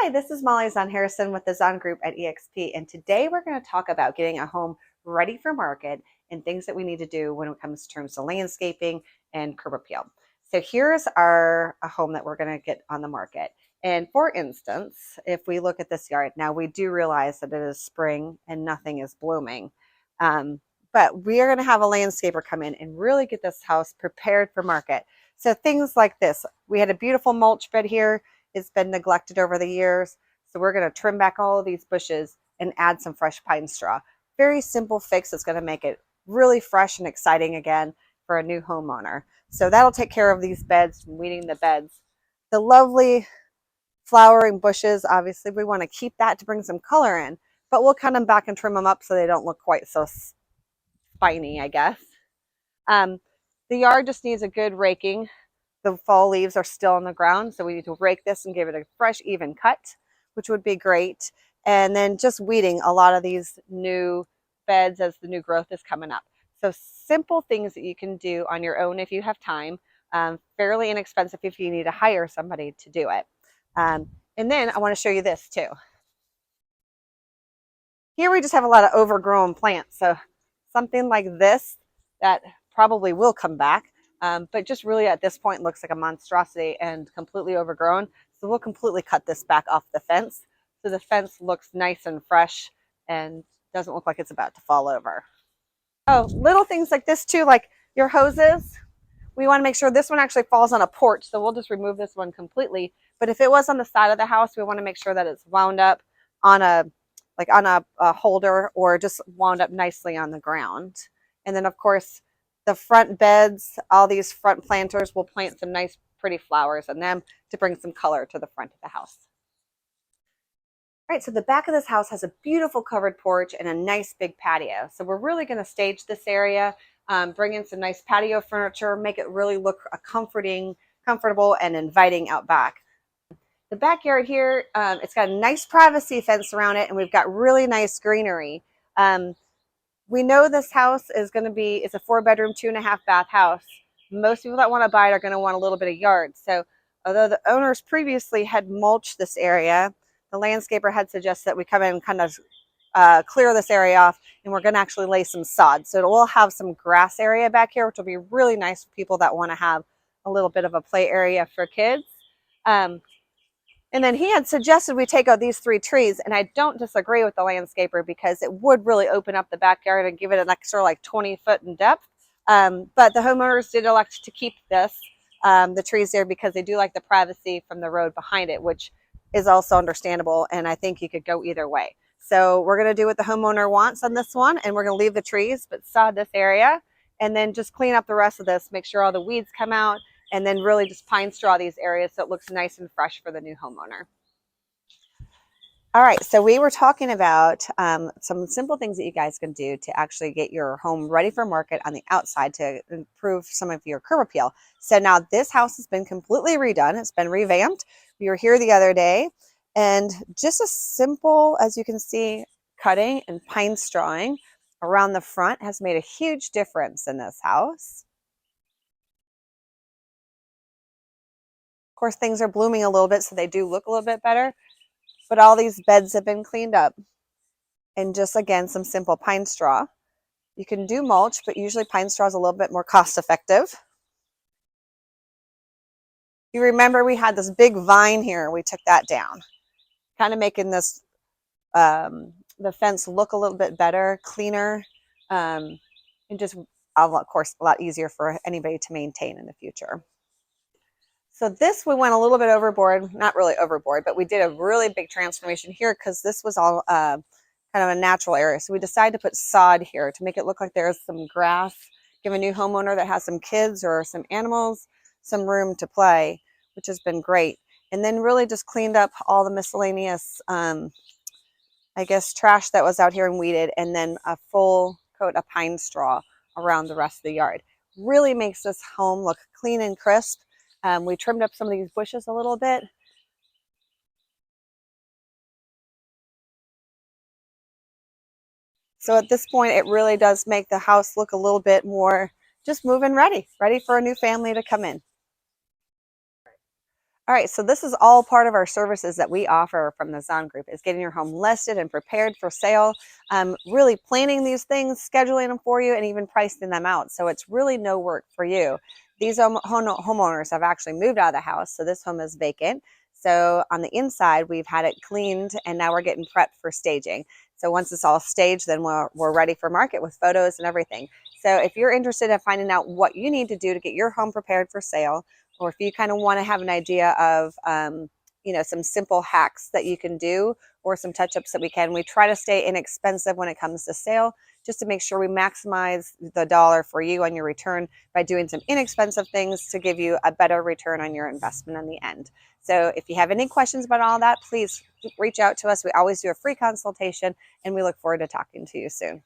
Hi, this is Molly Zahn Harrison with the Zahn Group at EXP, and today we're going to talk about getting a home ready for market and things that we need to do when it comes to terms of landscaping and curb appeal. So here's a home that we're going to get on the market. And for instance, if we look at this yard, now we do realize that it is spring and nothing is blooming. But we are going to have a landscaper come in and really get this house prepared for market. So things like this, we had a beautiful mulch bed here. It's been neglected over the years. So we're going to trim back all of these bushes and add some fresh pine straw. Very simple fix that's going to make it really fresh and exciting again for a new homeowner. So that'll take care of these beds, weeding the beds. The lovely flowering bushes, obviously we want to keep that to bring some color in, but we'll cut them back and trim them up so they don't look quite so spiny, I guess. The yard just needs a good raking. The fall leaves are still on the ground, so we need to rake this and give it a fresh, even cut, which would be great. And then just weeding a lot of these new beds as the new growth is coming up. So simple things that you can do on your own if you have time, fairly inexpensive if you need to hire somebody to do it. And then I want to show you this too. Here we just have a lot of overgrown plants. So something like this that probably will come back. But just really at this point looks like a monstrosity and completely overgrown. So we'll completely cut this back off the fence. So the fence looks nice and fresh and doesn't look like it's about to fall over. Oh, little things like this too, like your hoses. We want to make sure this one actually falls on a porch. So we'll just remove this one completely. But if it was on the side of the house, we want to make sure that it's wound up on a holder or just wound up nicely on the ground. And then of course, the front beds, all these front planters, will plant some nice pretty flowers in them to bring some color to the front of the house. All right, so the back of this house has a beautiful covered porch and a nice big patio. So we're really going to stage this area, bring in some nice patio furniture, make it really look comfortable and inviting out back. The backyard here, it's got a nice privacy fence around it, and we've got really nice greenery. We know this house is going to be, it's a 4-bedroom, 2.5-bath house. Most people that want to buy it are going to want a little bit of yard. So although the owners previously had mulched this area, the landscaper had suggested that we come in and kind of clear this area off, and we're going to actually lay some sod. So it will have some grass area back here, which will be really nice for people that want to have a little bit of a play area for kids. And then he had suggested we take out these 3 trees, and I don't disagree with the landscaper because it would really open up the backyard and give it an extra like 20 foot in depth. But the homeowners did elect to keep the trees there because they do like the privacy from the road behind it, which is also understandable, and I think you could go either way. So we're going to do what the homeowner wants on this one, and we're going to leave the trees but sod this area and then just clean up the rest of this, make sure all the weeds come out, and then really just pine straw these areas so it looks nice and fresh for the new homeowner. All right, so we were talking about some simple things that you guys can do to actually get your home ready for market on the outside to improve some of your curb appeal. So now this house has been completely redone. It's been revamped. We were here the other day, and just as simple as you can see, cutting and pine strawing around the front has made a huge difference in this house. Of course, things are blooming a little bit, so they do look a little bit better. But all these beds have been cleaned up. And just, again, some simple pine straw. You can do mulch, but usually pine straw is a little bit more cost effective. You remember we had this big vine here. We took that down. Kind of making this, the fence look a little bit better, cleaner, and just, of course, a lot easier for anybody to maintain in the future. So this, we went a little bit overboard, not really overboard, but we did a really big transformation here because this was all kind of a natural area. So we decided to put sod here to make it look like there's some grass, give a new homeowner that has some kids or some animals some room to play, which has been great. And then really just cleaned up all the miscellaneous, I guess, trash that was out here and weeded, and then a full coat of pine straw around the rest of the yard. Really makes this home look clean and crisp. We trimmed up some of these bushes a little bit. So at this point, it really does make the house look a little bit more just move-in ready for a new family to come in. All right, so this is all part of our services that we offer from the Zahn Group is getting your home listed and prepared for sale, really planning these things, scheduling them for you, and even pricing them out. So it's really no work for you. These homeowners have actually moved out of the house, so this home is vacant. So on the inside, we've had it cleaned, and now we're getting prepped for staging. So once it's all staged, then we're ready for market with photos and everything. So if you're interested in finding out what you need to do to get your home prepared for sale, or if you kind of want to have an idea of some simple hacks that you can do, or some touch-ups that we try to stay inexpensive when it comes to sale, just to make sure we maximize the dollar for you on your return by doing some inexpensive things to give you a better return on your investment in the end. So if you have any questions about all that, please reach out to us. We always do a free consultation, and we look forward to talking to you soon.